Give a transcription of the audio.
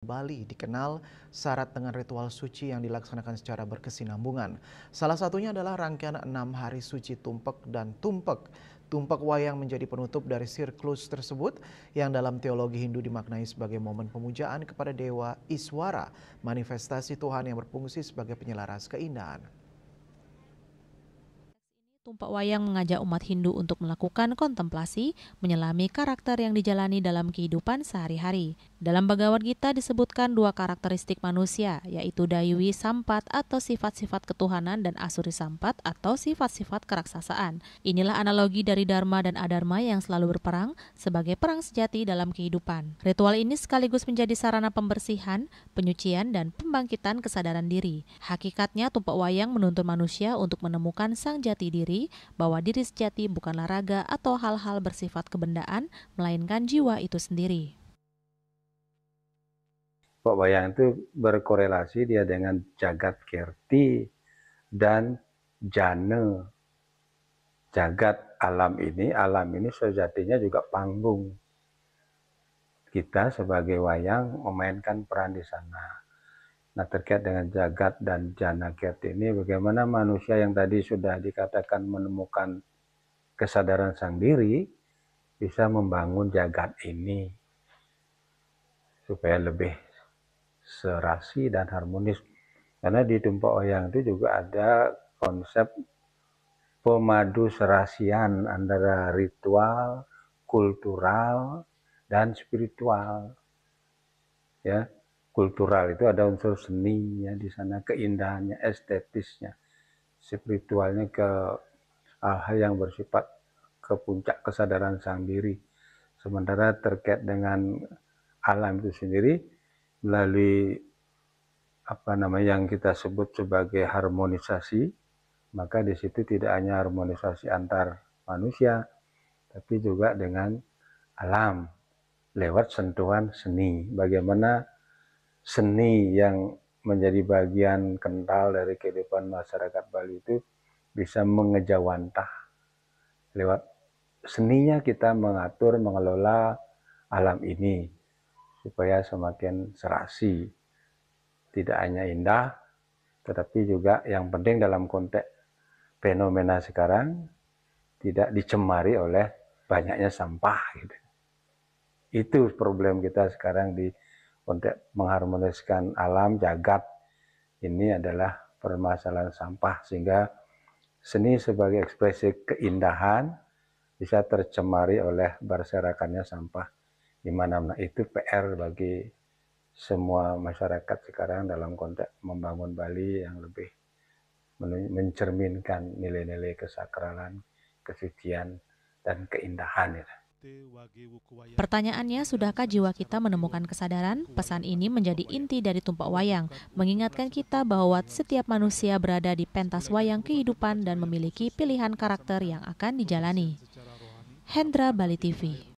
Bali dikenal syarat dengan ritual suci yang dilaksanakan secara berkesinambungan. Salah satunya adalah rangkaian 6 hari suci tumpek dan tumpek. Tumpek wayang menjadi penutup dari siklus tersebut yang dalam teologi Hindu dimaknai sebagai momen pemujaan kepada Dewa Iswara, manifestasi Tuhan yang berfungsi sebagai penyelaras keindahan. Tumpak wayang mengajak umat Hindu untuk melakukan kontemplasi, menyelami karakter yang dijalani dalam kehidupan sehari-hari. Dalam Bhagavad Gita disebutkan dua karakteristik manusia, yaitu Daywi Sampat atau sifat-sifat ketuhanan dan Asuri Sampat atau sifat-sifat keraksasaan. Inilah analogi dari Dharma dan Adharma yang selalu berperang sebagai perang sejati dalam kehidupan. Ritual ini sekaligus menjadi sarana pembersihan, penyucian, dan pembangkitan kesadaran diri. Hakikatnya tumpak wayang menuntun manusia untuk menemukan sang jati diri, bahwa diri sejati bukanlah raga atau hal-hal bersifat kebendaan, melainkan jiwa itu sendiri. Tumpak wayang itu berkorelasi dia dengan jagat kirti dan jana. Jagat alam ini sejatinya juga panggung. Kita sebagai wayang memainkan peran di sana. Nah, terkait dengan jagat dan jana kirti ini, bagaimana manusia yang tadi sudah dikatakan menemukan kesadaran sang diri bisa membangun jagat ini supaya lebih serasi dan harmonis. Karena di tumpak wayang itu juga ada konsep pemadu serasian antara ritual, kultural, dan spiritual. Ya, kultural itu ada unsur seninya di sana, keindahannya, estetisnya, spiritualnya ke hal-hal yang bersifat ke puncak kesadaran sang diri. Sementara terkait dengan alam itu sendiri melalui yang kita sebut sebagai harmonisasi, maka di situ tidak hanya harmonisasi antar manusia, tapi juga dengan alam lewat sentuhan seni. Bagaimana seni yang menjadi bagian kental dari kehidupan masyarakat Bali itu bisa mengejawantah. Lewat seninya kita mengatur, mengelola alam ini supaya semakin serasi. Tidak hanya indah, tetapi juga yang penting dalam konteks fenomena sekarang tidak dicemari oleh banyaknya sampah gitu. Itu problem kita sekarang di konteks mengharmoniskan alam jagat ini adalah permasalahan sampah, sehingga seni sebagai ekspresi keindahan bisa tercemari oleh berserakannya sampah di mana-mana. Itu PR bagi semua masyarakat sekarang dalam konteks membangun Bali yang lebih mencerminkan nilai-nilai kesakralan, kesucian, dan keindahan. Pertanyaannya, sudahkah jiwa kita menemukan kesadaran? Pesan ini menjadi inti dari tumpak wayang, mengingatkan kita bahwa setiap manusia berada di pentas wayang kehidupan dan memiliki pilihan karakter yang akan dijalani. Hendra, Bali TV.